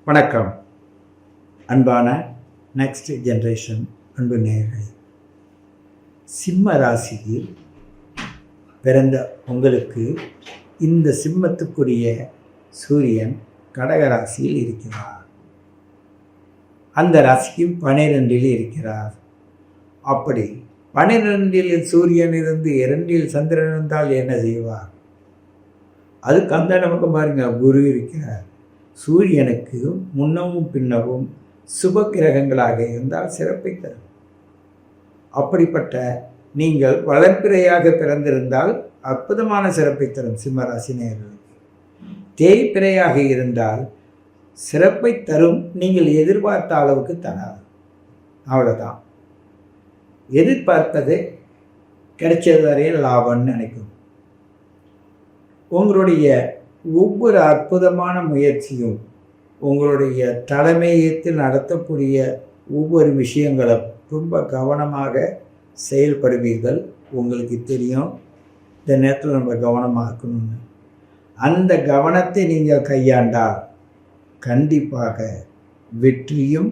வணக்கம். அன்பான next generation அன்பு நேயர்களே, சிம்ம ராசியில் பிறந்த உங்களுக்கு இந்த சிம்மத்துக்குரிய சூரியன் கடக ராசியில் இருக்கிறார். அந்த ராசிக்கும் 12இல் இருக்கிறார். அப்படி 12இல் சூரியன் இருந்து 2இல் சந்திரன் இருந்தால் என்ன செய்வார்? அதுக்கு அந்த நமக்கு பாருங்க, குரு இருக்கிறார். சூரியனுக்கு முன்னமும் பின்னவும் சுப கிரகங்களாக இருந்தால் சிறப்பை தரும். அப்படிப்பட்ட நீங்கள் வளர்ப்பிறையாக பிறந்திருந்தால் அற்புதமான சிறப்பை தரும். சிம்மராசி நேயர்களுக்கு தேய்பிறையாக இருந்தால் சிறப்பை தரும், நீங்கள் எதிர்பார்த்த அளவுக்கு தராது. அவ்வளோதான். எதிர்பார்ப்பது கிடைச்சது வரையில் லாபம்னு நினைக்கும். உங்களுடைய ஒவ்வொரு அற்புதமான முயற்சியும், உங்களுடைய தலைமையேற்று நடத்தக்கூடிய ஒவ்வொரு விஷயங்களும் ரொம்ப கவனமாக செயல்படுவீர்கள். உங்களுக்கு தெரியும் இந்த நேரத்தில் நம்ம கவனமாக இருக்கணும்னு. அந்த கவனத்தை நீங்கள் கையாண்டால் கண்டிப்பாக வெற்றியும்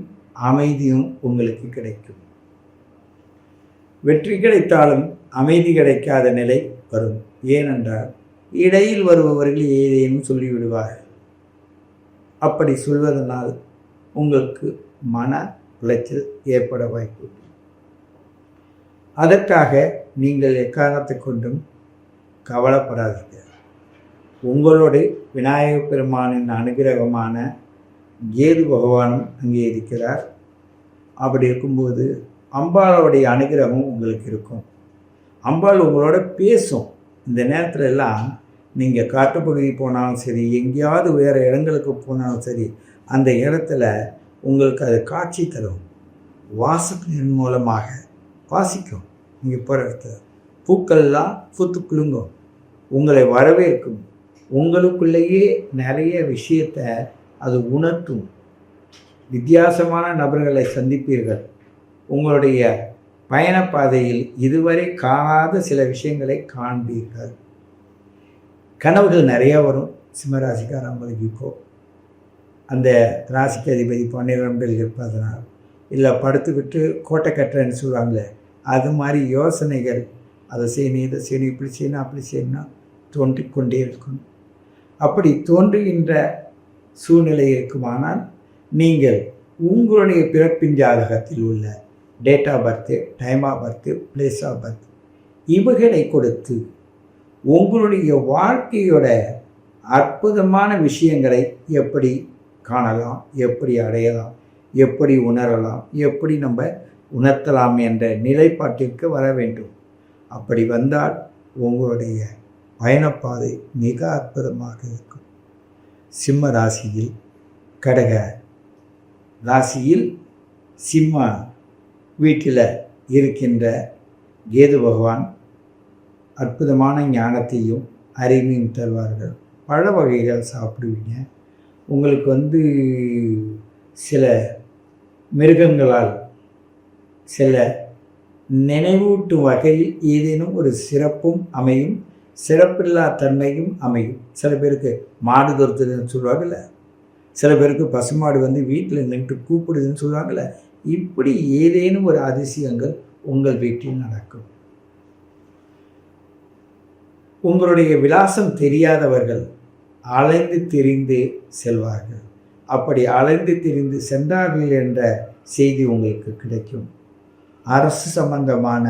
அமைதியும் உங்களுக்கு கிடைக்கும். வெற்றி கிடைத்தாலும் அமைதி கிடைக்காத நிலை வரும். ஏனென்றால் இடையில் வருபவர்கள் ஏதேனும் சொல்லிவிடுவார்கள். அப்படி சொல்வதனால் உங்களுக்கு மன உளைச்சல் ஏற்பட வாய்ப்பு. அதற்காக நீங்கள் எக்காரணத்தை கொண்டும் கவலைப்படாதீர்கள். உங்களோடு விநாயகப் பெருமானின் அனுகிரகமான கேது பகவானும் அங்கே இருக்கிறார். அப்படி இருக்கும்போது அம்பாளுடைய அனுகிரகம் உங்களுக்கு இருக்கும். அம்பாள் உங்களோட பேசும். இந்த நேரத்தில் எல்லாம் நீங்கள் காட்டுப்பகுதி போனாலும் சரி, எங்கேயாவது வேறு இடங்களுக்கு போனாலும் சரி, அந்த இடத்துல உங்களுக்கு அது காட்சி தரும். வாசத்தின் மூலமாக வாசிக்கும். நீங்கள் போகிற இடத்துல பூக்கள்லாம் பூத்து குலுங்கும், உங்களை வரவேற்கும். உங்களுக்குள்ளேயே நிறைய விஷயத்தை அது உணர்த்தும். வித்தியாசமான நபர்களை சந்திப்பீர்கள். உங்களுடைய பயணப்பாதையில் இதுவரை காணாத சில விஷயங்களை காண்பீர்கள். கனவுகள் நிறையா வரும். சிம்மராசிக்காரங்களுக்கு இப்போ அந்த ராசிக்கு அதிபதி 12இல் இருப்பதனால், இல்லை படுத்துக்கிட்டு கோட்டை கட்டுறேன்னு சொல்லுவாங்களே, அது மாதிரி யோசனைகள், அதை செய்யணும், இதை செய்யணும், இப்படி செய்யணும், அப்படி செய்யணும் தோன்றிக்கொண்டே இருக்கணும். அப்படி தோன்றுகின்ற சூழ்நிலை இருக்குமானால் நீங்கள் உங்களுடைய பிறப்பின் ஜாதகத்தில் உள்ள date of birth, time of birth, place of birth இவைகளை கொடுத்து உங்களுடைய வாழ்க்கையோட அற்புதமான விஷயங்களை எப்படி காணலாம், எப்படி அடையலாம், எப்படி உணரலாம், எப்படி நம்ம உணர்த்தலாம் என்ற நிலைப்பாட்டிற்கு வர வேண்டும். அப்படி வந்தால் உங்களுடைய பயணப்பாதை மிக அற்புதமாக இருக்கும். சிம்ம ராசியில் கடக ராசியில் சிம்ம வீட்டில் இருக்கின்ற கேது பகவான் அற்புதமான ஞானத்தையும் அறிவையும் தருவார்கள். பழ வகைகள் சாப்பிடுவீங்க. உங்களுக்கு சில மிருகங்களால் சில நினைவூட்டும் வகையில் ஏதேனும் ஒரு சிறப்பும் அமையும், சிறப்பில்லா தன்மையும் அமையும். சில பேருக்கு மாடு துரத்துதுன்னு சொல்லுவாங்கள்ல, சில பேருக்கு பசுமாடு வீட்டில் நின்று கூப்பிடுதுன்னு சொல்லுவாங்கள்ல. இப்படி ஏதேனும் ஒரு அதிசயங்கள் உங்கள் வீட்டில் நடக்கும். உங்களுடைய விலாசம் தெரியாதவர்கள் அலைந்து திரிந்து செல்வார்கள். அப்படி அலைந்து திரிந்து சென்றார்கள் என்ற செய்தி உங்களுக்கு கிடைக்கும். அரசு சம்பந்தமான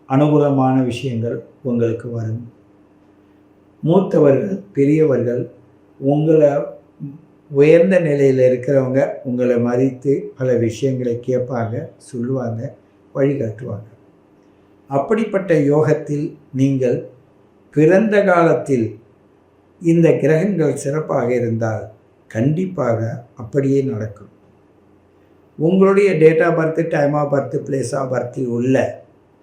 அனுகூலமான விஷயங்கள் உங்களுக்கு வரும். மூத்தவர்கள், பெரியவர்கள், உங்களை உயர்ந்த நிலையில் இருக்கிறவங்க உங்களை மதித்து பல விஷயங்களை கேட்பாங்க, சொல்லுவாங்க, வழிகாட்டுவாங்க. அப்படிப்பட்ட யோகத்தில் நீங்கள் பிறந்த காலத்தில் இந்த கிரகங்கள் சிறப்பாக இருந்தால் கண்டிப்பாக அப்படியே நடக்கும். உங்களுடைய date of birth, time of birth, place of பர்த்தில் உள்ள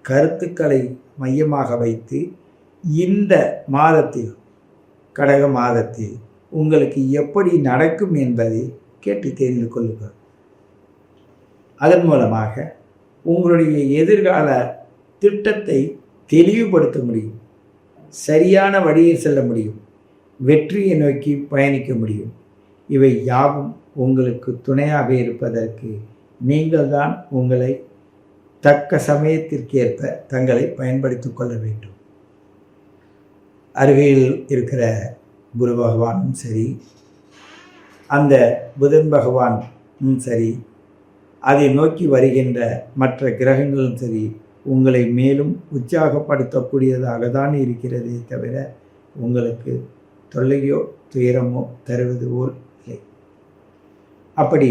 கருத்துக்களை மையமாக வைத்து இந்த மாதத்தில், கடக மாதத்தில் உங்களுக்கு எப்படி நடக்கும் என்பதை கேட்டு தெரிந்து கொள்ளுங்கள். அதன் மூலமாக உங்களுடைய எதிர்கால திட்டத்தை தெளிவுபடுத்த முடியும். சரியான வழியில் செல்ல முடியும். வெற்றியை நோக்கி பயணிக்க முடியும். இவை யாவும் உங்களுக்கு துணையாக இருப்பதற்கு நீங்கள் தான் உங்களை தக்க சமயத்திற்கேற்ப தங்களை பயன்படுத்தி கொள்ள வேண்டும். அருகில் இருக்கிற குரு பகவானும் சரி, அந்த புதன் பகவானும் சரி, அதை நோக்கி வருகின்ற மற்ற கிரகங்களும் சரி, உங்களை மேலும் உற்சாகப்படுத்தக்கூடியதாக தான் இருக்கிறதே தவிர உங்களுக்கு தொல்லையோ துயரமோ தருவது போல் இல்லை. அப்படி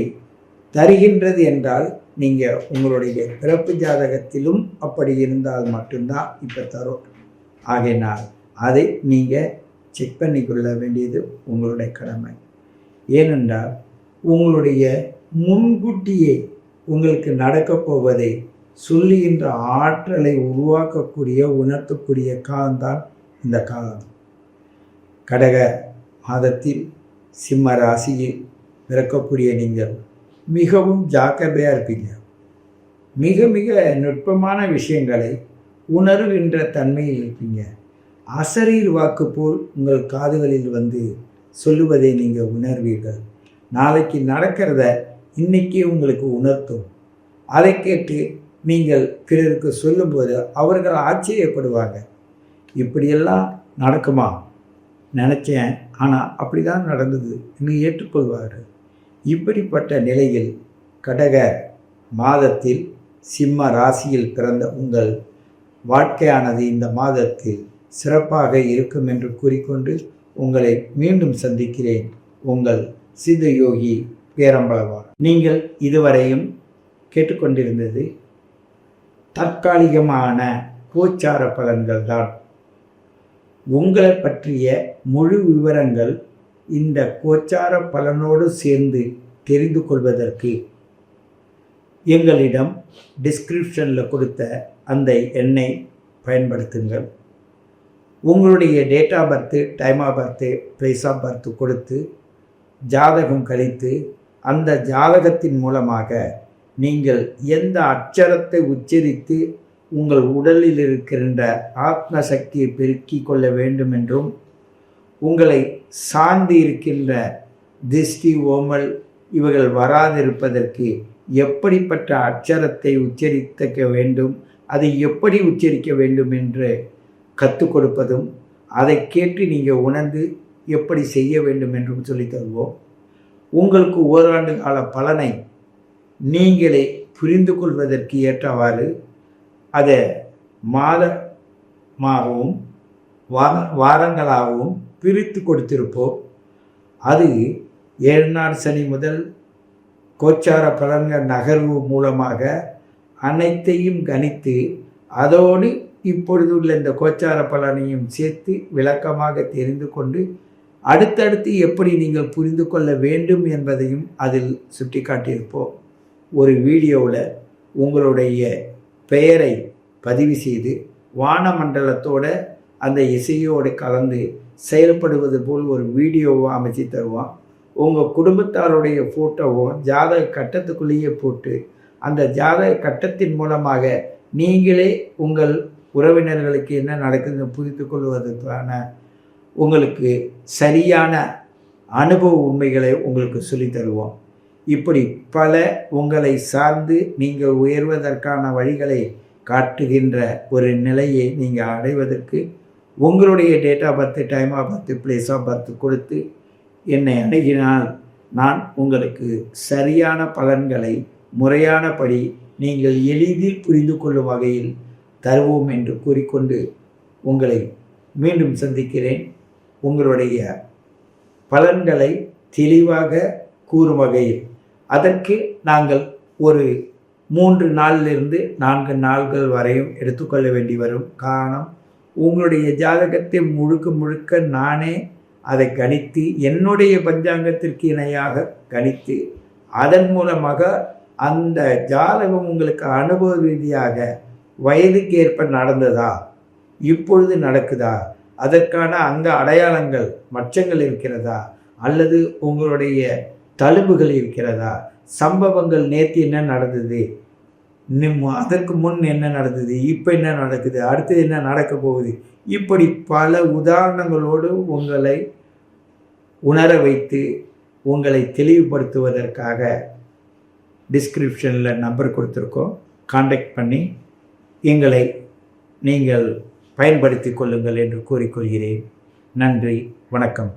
தருகின்றது என்றால் நீங்கள் உங்களுடைய பிறப்பு ஜாதகத்திலும் அப்படி இருந்தால் மட்டும்தான் இப்போ தரும். ஆகையினால் அதை நீங்கள் செக் பண்ணிக்கொள்ள வேண்டியது உங்களுடைய கடமை. ஏனென்றால் உங்களுடைய முன்கூட்டியே உங்களுக்கு நடக்கப் போவதை சொல்லுகின்ற ஆற்றலை உருவாக்கக்கூடிய உணர்த்தக்கூடிய காலம்தான் இந்த காலம். கடக மாதத்தில் சிம்ம ராசியில் பிறக்கக்கூடிய நீங்கள் மிகவும் ஜாக்கிரதையாக இருப்பீங்க. மிக மிக நுட்பமான விஷயங்களை உணர்கின்ற தன்மையில் இருப்பீங்க. அசரீர் வாக்கு போல் உங்கள் காதுகளில் வந்து சொல்லுவதை நீங்கள் உணர்வீர்கள். நாளைக்கு நடக்கிறத இன்றைக்கே உங்களுக்கு உணர்த்தும். அதை கேட்டு நீங்கள் பிறருக்கு சொல்லும்போது அவர்கள் ஆச்சரியப்படுவாங்க. இப்படியெல்லாம் நடக்குமா நினச்சேன், ஆனால் அப்படி தான் நடந்தது என்று ஏற்றுக்கொள்வார்கள். இப்படிப்பட்ட நிலையில் கடக மாதத்தில் சிம்ம ராசியில் பிறந்த உங்கள் வாழ்க்கையானது இந்த மாதத்தில் சிறப்பாக இருக்கும் என்று கூறிக்கொண்டு உங்களை மீண்டும் சந்திக்கிறேன். உங்கள் சித்த யோகி பேரம்பலவான். நீங்கள் இதுவரையும் கேட்டுக்கொண்டிருந்தது தற்காலிகமான கோச்சார பலன்கள் தான். உங்களை பற்றிய முழு விவரங்கள் இந்த கோச்சார பலனோடு சேர்ந்து தெரிந்து கொள்வதற்கு எங்களிடம் டிஸ்கிரிப்ஷனில் கொடுத்த அந்த எண்ணை பயன்படுத்துங்கள். உங்களுடைய date of birth, time of birth, place of birth கொடுத்து ஜாதகம் கழித்து அந்த ஜாதகத்தின் மூலமாக நீங்கள் எந்த அட்சரத்தை உச்சரித்து உங்கள் உடலில் இருக்கின்ற ஆத்ம சக்தியை பெருக்கிக் கொள்ள வேண்டும் என்றும், உங்களை சார்ந்து இருக்கின்ற திருஷ்டி ஓமல் இவர்கள் வராதிருப்பதற்கு எப்படிப்பட்ட அட்சரத்தை உச்சரிக்க வேண்டும், அதை எப்படி உச்சரிக்க வேண்டும் என்று கற்றுக் கொடுப்பதும், அதை கேட்டு நீங்கள் உணர்ந்து எப்படி செய்ய வேண்டும் என்றும் சொல்லித் தருவோம். உங்களுக்கு ஓராண்டு கால பலனை நீங்களே புரிந்து கொள்வதற்கு ஏற்றவாறு அதை மாதமாகவும் வாரங்களாகவும் பிரித்து கொடுத்திருப்போம். அது 7 நாள் சனி முதல் கோச்சார பலன்கள் நகர்வு மூலமாக அனைத்தையும் கணித்து அதோடு இப்பொழுது உள்ள இந்த கோச்சார பலனையும் சேர்த்து விளக்கமாக தெரிந்து கொண்டு அடுத்தடுத்து எப்படி நீங்கள் புரிந்து கொள்ள வேண்டும் என்பதையும் அதில் சுட்டி காட்டியிருப்போம். ஒரு வீடியோவில் உங்களுடைய பெயரை பதிவு செய்து வானமண்டலத்தோடு அந்த இசையோடு கலந்து செயல்படுவது போல் ஒரு வீடியோவை அமைச்சு தருவான். உங்கள் குடும்பத்தாருடைய ஃபோட்டோவும் ஜாதக கட்டத்துக்குள்ளேயே போட்டு அந்த ஜாதக கட்டத்தின் மூலமாக நீங்களே உங்கள் உறவினர்களுக்கு என்ன நடக்குதுன்னு புரிந்து கொள்வதற்கான உங்களுக்கு சரியான அனுபவ உண்மைகளை உங்களுக்கு சொல்லி தருவோம். இப்படி பல உங்களை சார்ந்து நீங்கள் உயர்வதற்கான வழிகளை காட்டுகின்ற ஒரு நிலையை நீங்கள் அடைவதற்கு உங்களுடைய date of birth, time of birth, place of birth கொடுத்து என்னை அணுகினால் நான் உங்களுக்கு சரியான பலன்களை முறையானபடி நீங்கள் எளிதில் புரிந்து கொள்ளும் வகையில் தருவோம் என்று கூறிக்கொண்டு உங்களை மீண்டும் சந்திக்கிறேன். உங்களுடைய பலன்களை தெளிவாக கூறும் வகையில் அதற்கு நாங்கள் ஒரு 3 நாளிலிருந்து 4 நாள்கள் வரையும் எடுத்துக்கொள்ள வேண்டி வரும். காரணம், உங்களுடைய ஜாதகத்தை முழுக்க நானே அதை கணித்து என்னுடைய பஞ்சாங்கத்திற்கு இணையாக கணித்து அதன் மூலமாக அந்த ஜாதகம் உங்களுக்கு அனுபவ ரீதியாக வயதுக்கு ஏற்ப நடந்ததா, இப்பொழுது நடக்குதா, அதற்கான அங்க அடையாளங்கள் மச்சங்கள் இருக்கிறதா, அல்லது உங்களுடைய தழும்புகள் இருக்கிறதா, சம்பவங்கள் நேற்று என்ன நடந்தது, அதற்கு முன் என்ன நடந்தது, இப்போ என்ன நடக்குது, அடுத்தது என்ன நடக்க போகுது, இப்படி பல உதாரணங்களோடு உங்களை உணர வைத்து உங்களை தெளிவுபடுத்துவதற்காக டிஸ்கிரிப்ஷனில் நம்பர் கொடுத்துருக்கோம். கான்டாக்ட் பண்ணி எங்களை நீங்கள் பயன்படுத்தி கொள்ளுங்கள் என்று கூறிக்கொள்கிறேன். நன்றி, வணக்கம்.